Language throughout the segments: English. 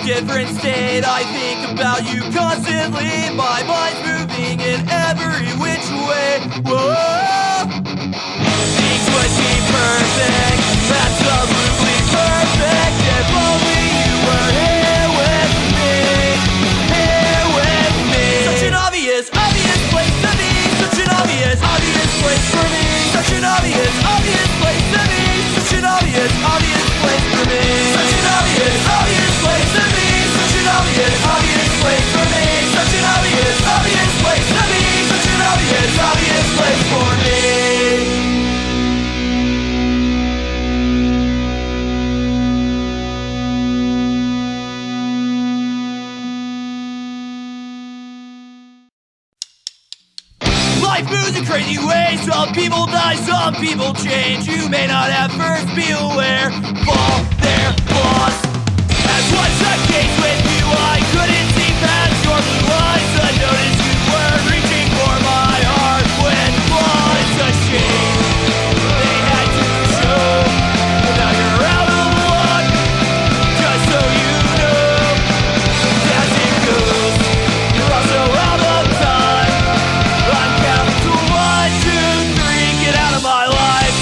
different state. I think about you constantly. My mind's moving in every which way. Whoa, things would be perfect, absolutely perfect, if only you were here with me, here with me. Such an obvious place to be. Such an obvious place for me. Such an obvious place to be. Such an obvious place for me. Such an obvious place to be. Such an obvious place for me. Such an obvious place to be. Such an obvious place for me. Life moves in crazy ways. Some people die, some people change. You may not at first be aware of all their flaws. As was the case with you, I couldn't see past your blue eyes. I noticed you weren't reaching for my heart when flaw. It's a shame they had to show. But now you're out of luck, just so you know. As it goes, you're also out of time. I'm counting to 1, 2, 3, get out of my life.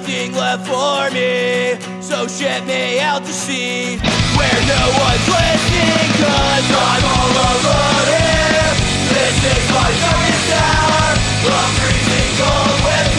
nothing left for me. So ship me out to sea, where no one's listening, 'cause I'm all alone here. This is my darkest hour, I'm freezing cold with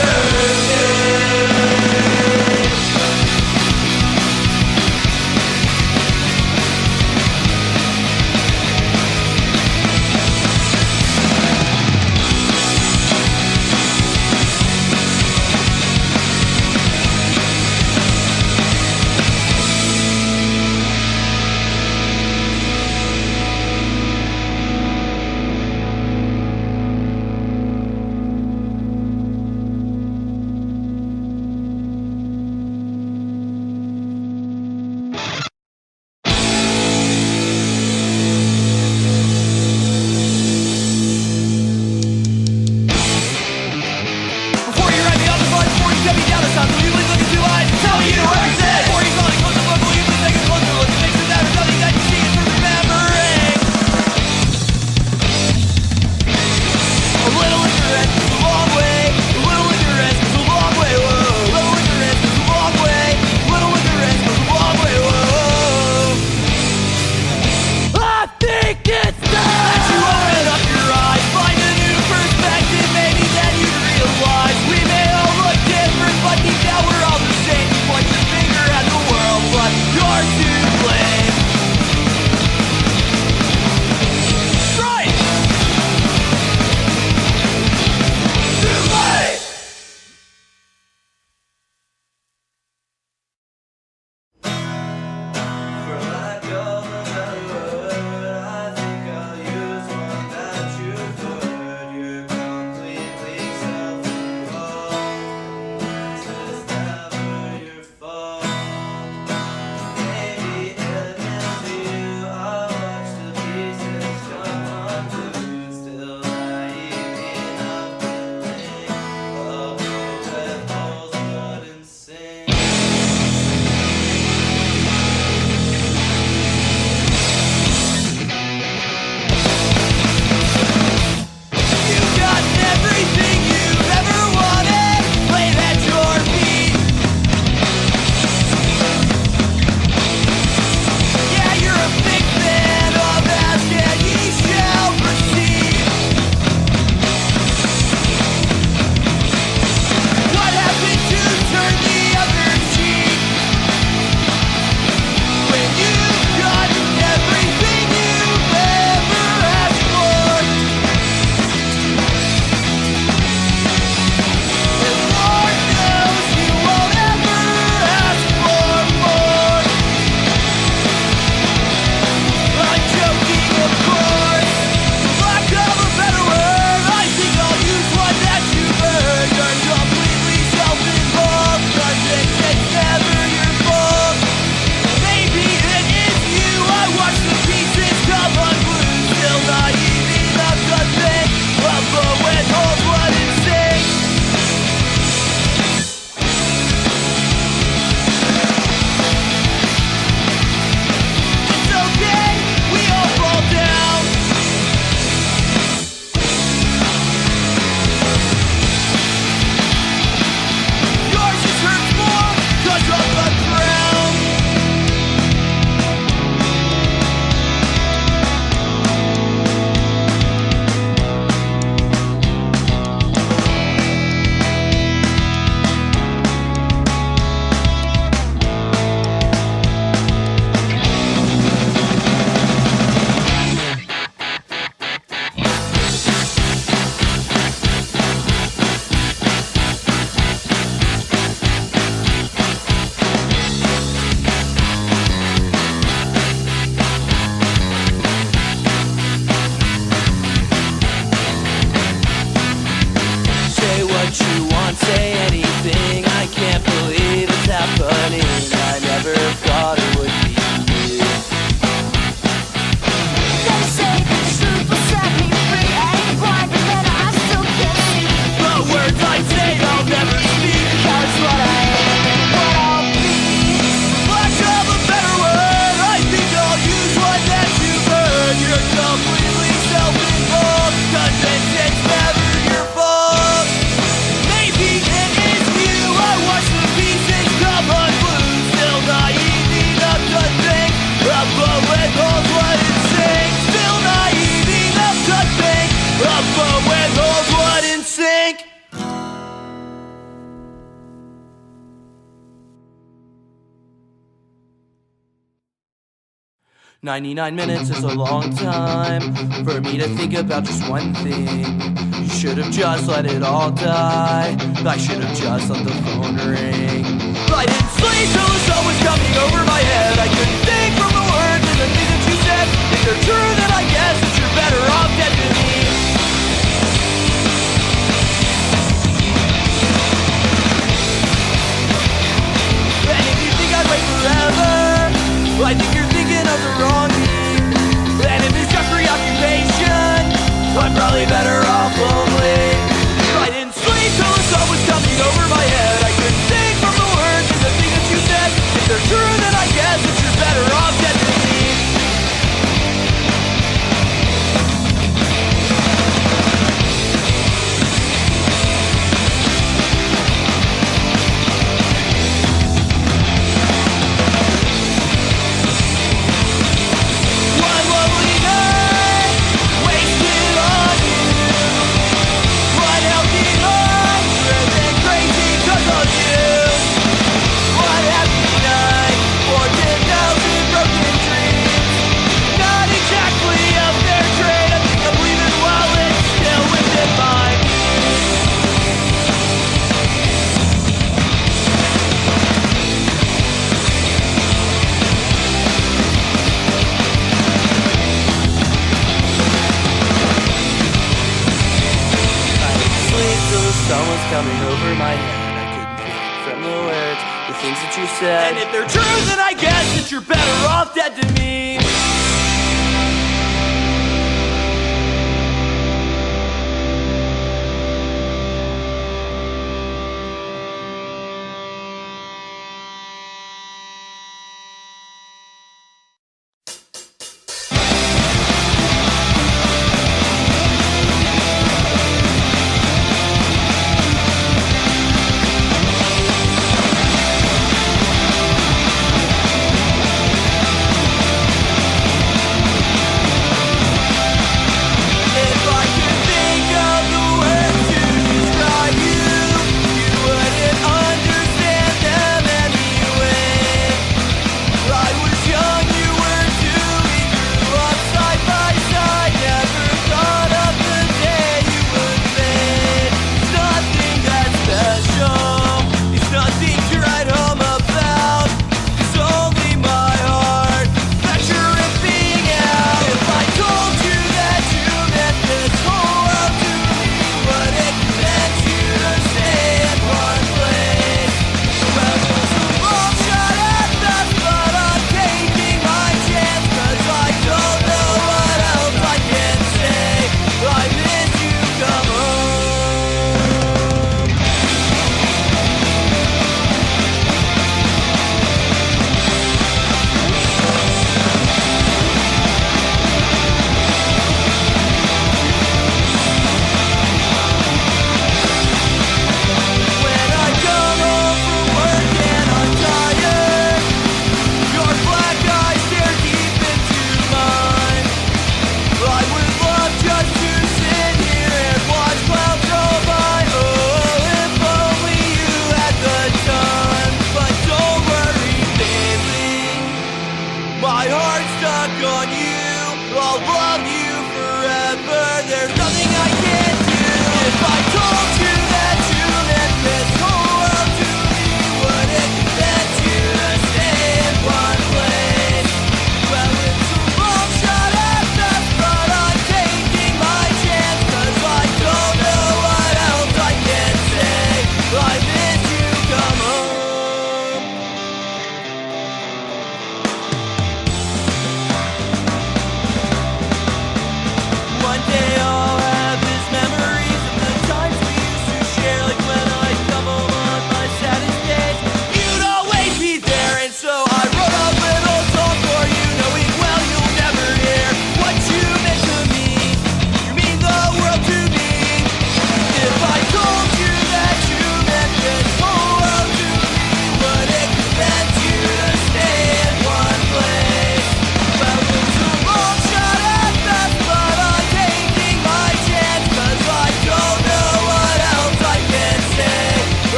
99 minutes is a long time for me to think about just one thing. You should have just let it all die. I should have just let the phone ring. I didn't sleep till the sun was coming over my head. I couldn't think from the words and the things that you said. If they're true, then I guess that you're better off dead than me. And if you think I'd wait forever, I think you're thinking of the wrong thing. And if it's just preoccupation, I'm probably better off lonely. I didn't sleep till the sun was coming over my head. I couldn't think from the words and the things that you said. If they're true, then I guess that you're better off dead than me. Someone's coming over my head. I couldn't think from the words, the things that you said. And if they're true, then I guess that you're better off dead than me.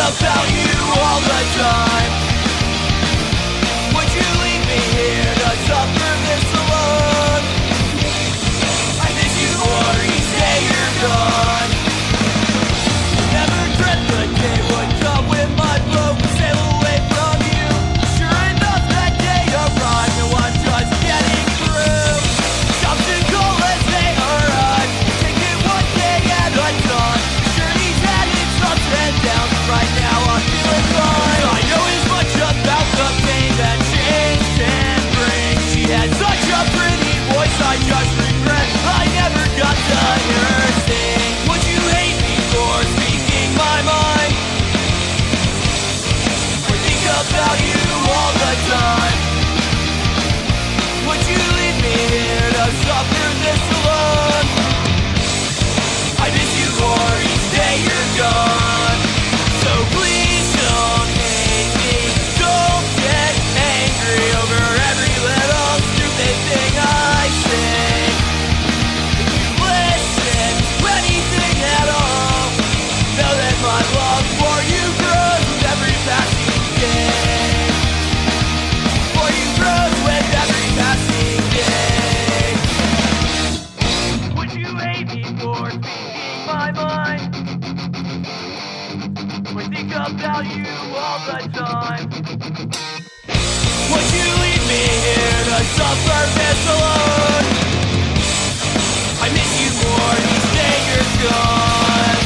about you all the time. Would you leave me here to suffer this alone? I miss you more each day you're gone. Never dreamt the day would come when my boat would sail away from you. Sure enough, that day arrived, no I'm just getting through. Obstacles as they arrive, take it one day at a time. Journey's had its ups and downs, but right now I'm feeling fine. I know as much about the pain that change can bring. She had such a pretty voice, I just regret I never got to hear her sing. Would you hate me for speaking my mind? I think about you all the time. Would you leave me here to suffer this alone? I miss you more each day you're gone. So please don't hate me, don't get angry over every little stupid thing I say. If you listen to anything at all, know that my love for you grows with every passing day. For you grows with every passing day. Would you hate me for speaking my mind? I think about you all the time. Would you leave me here to suffer this alone? I miss you more each day you're gone.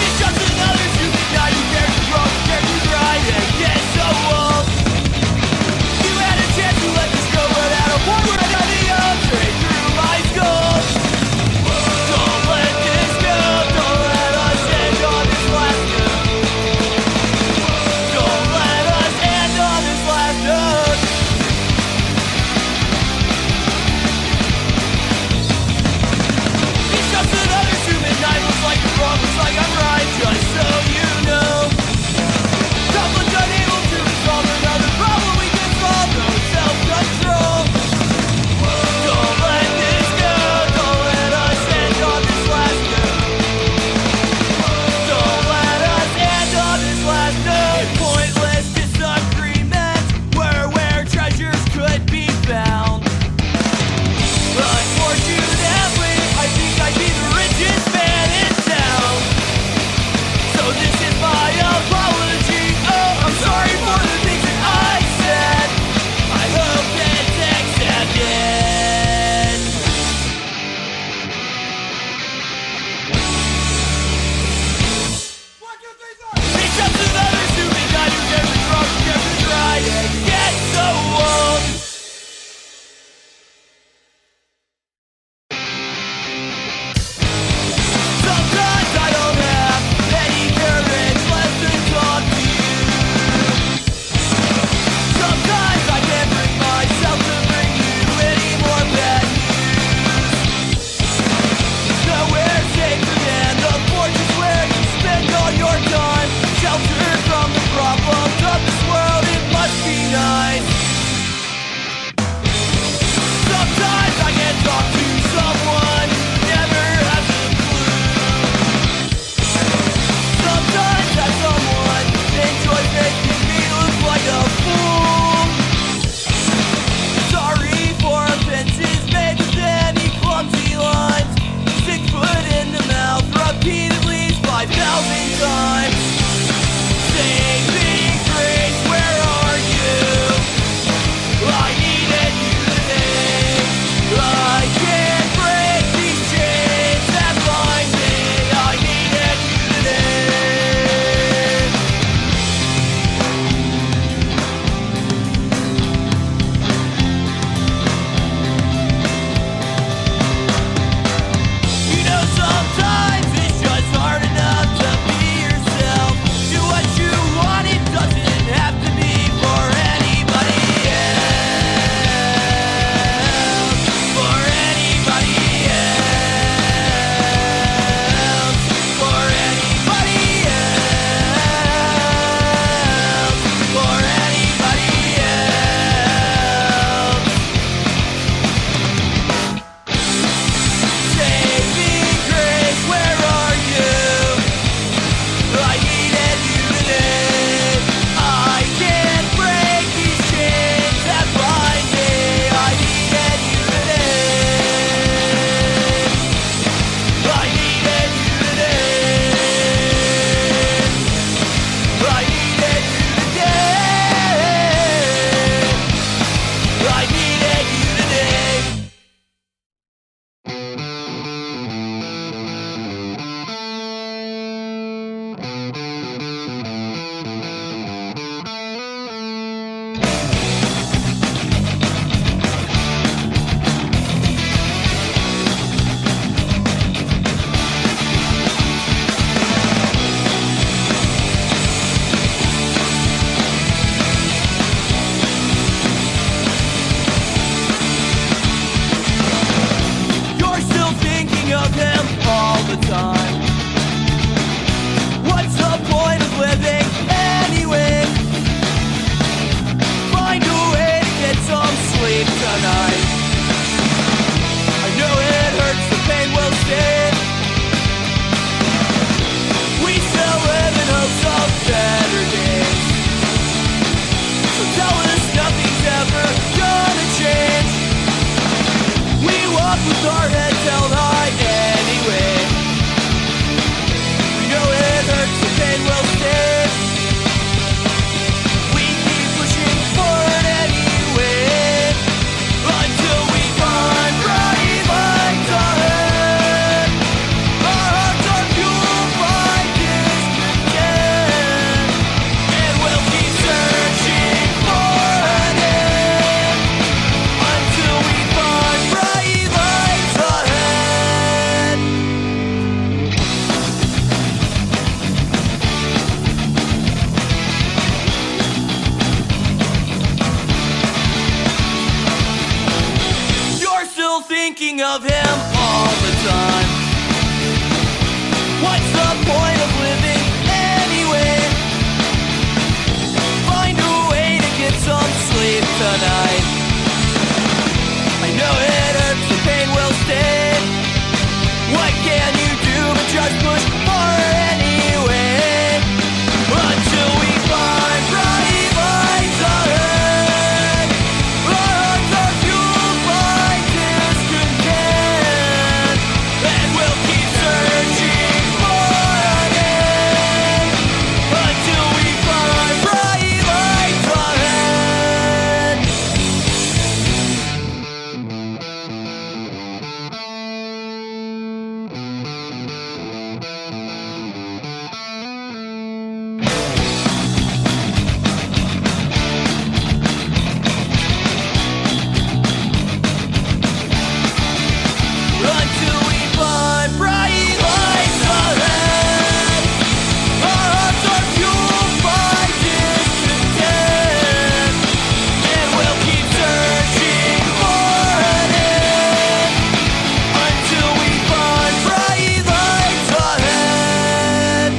It's just another stupid guy who cares to grow, cares to cry, and gets so old. our heads held high anyway. We know it hurts, the pain will stay. We keep pushing forward anyway, until we find bright lights ahead. Our hearts are fueled by discontent, and we'll keep searching for an end, until we find bright lights ahead. You're still thinking of him all the time. What's the point of living anyway? Find a way to get some sleep tonight. I know it hurts, the pain will stay. What can you do but just push forward anyway, until we find bright lights ahead. Our hearts are fueled by discontent, and we'll keep searching for an end, until we find bright lights ahead. Until we find bright lights ahead. Our hearts are fueled by discontent, and we'll keep searching for an end, until we find bright lights ahead.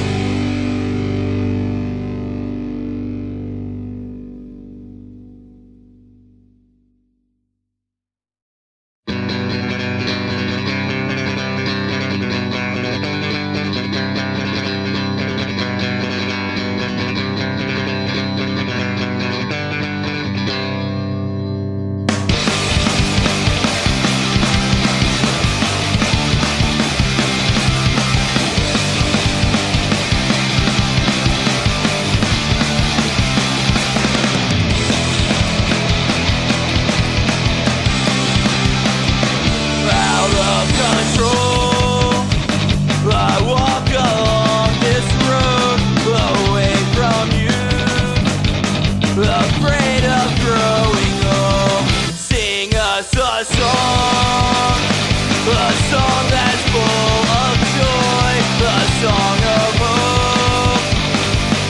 Out of control, I walk along this road, away from you, afraid of growing old. Sing us a song that's full of joy, a song of hope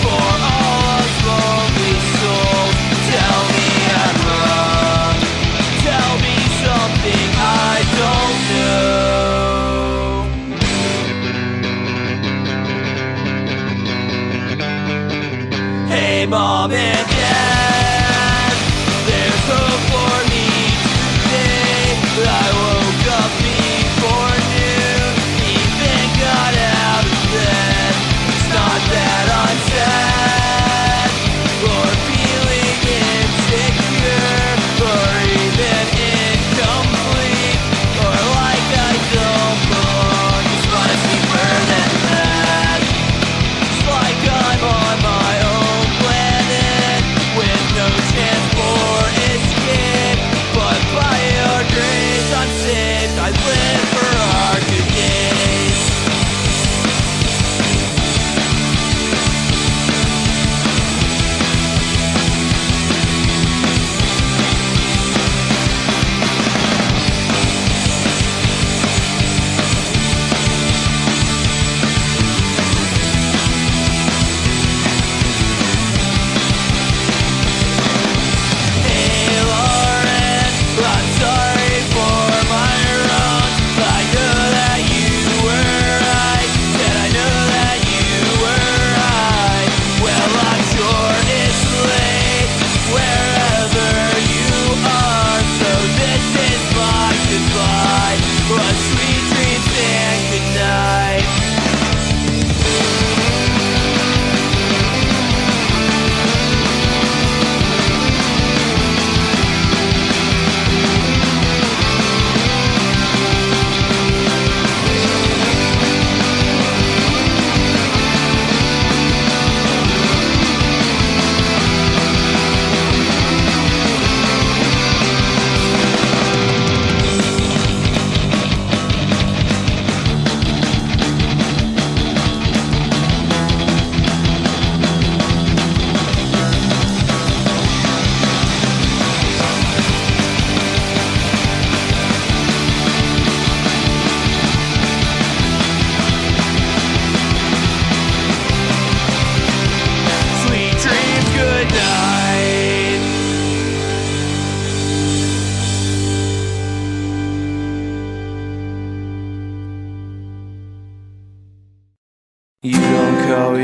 for all us lonely souls. Tell me I'm wrong, tell me something I don't know. Hey, Mom and Dad, there's hope for me today. I woke up before noon, even got out of bed. It's not that I'm sad, or feeling insecure, or even incomplete, or like I don't belong. It's much deeper than that. It's like I'm on my own planet,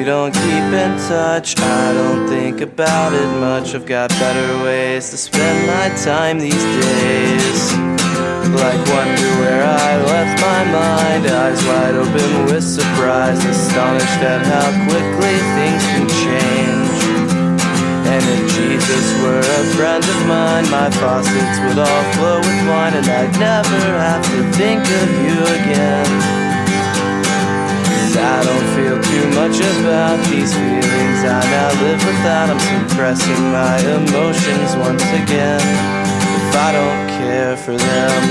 don't keep in touch, I don't think about it much. I've got better ways to spend my time these days. Like wonder where I left my mind, eyes wide open with surprise, astonished at how quickly things can change. And if Jesus were a friend of mine, my faucets would all flow with wine, and I'd never have to think of you again. 'Cause I don't feel too much about these feelings I now live without. I'm suppressing my emotions once again, if I don't care for them.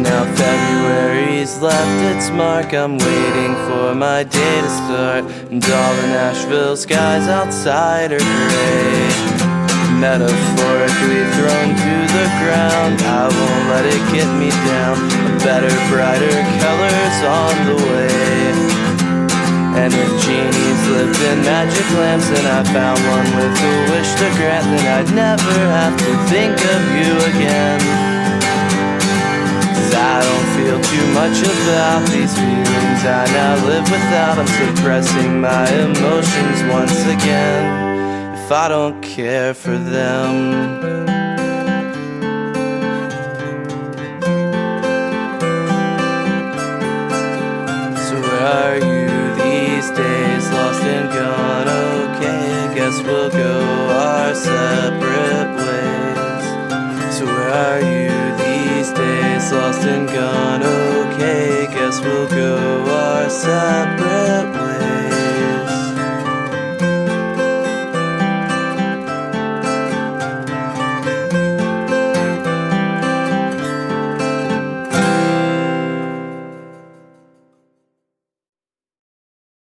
Now February's left its mark, I'm waiting for my day to start. And all the Nashville skies outside are gray, metaphorically thrown to the ground. I won't let it get me down. A better, brighter color's on the way. And if genies lived in magic lamps and I found one with a wish to grant, then I'd never have to think of you again. 'Cause I don't feel too much about these feelings I now live without. I'm suppressing my emotions once again, if I don't care for them. So where are you these days? Lost and gone, okay, I guess we'll go our separate ways. So where are you these days? Lost and gone, okay, guess we'll go our separate ways.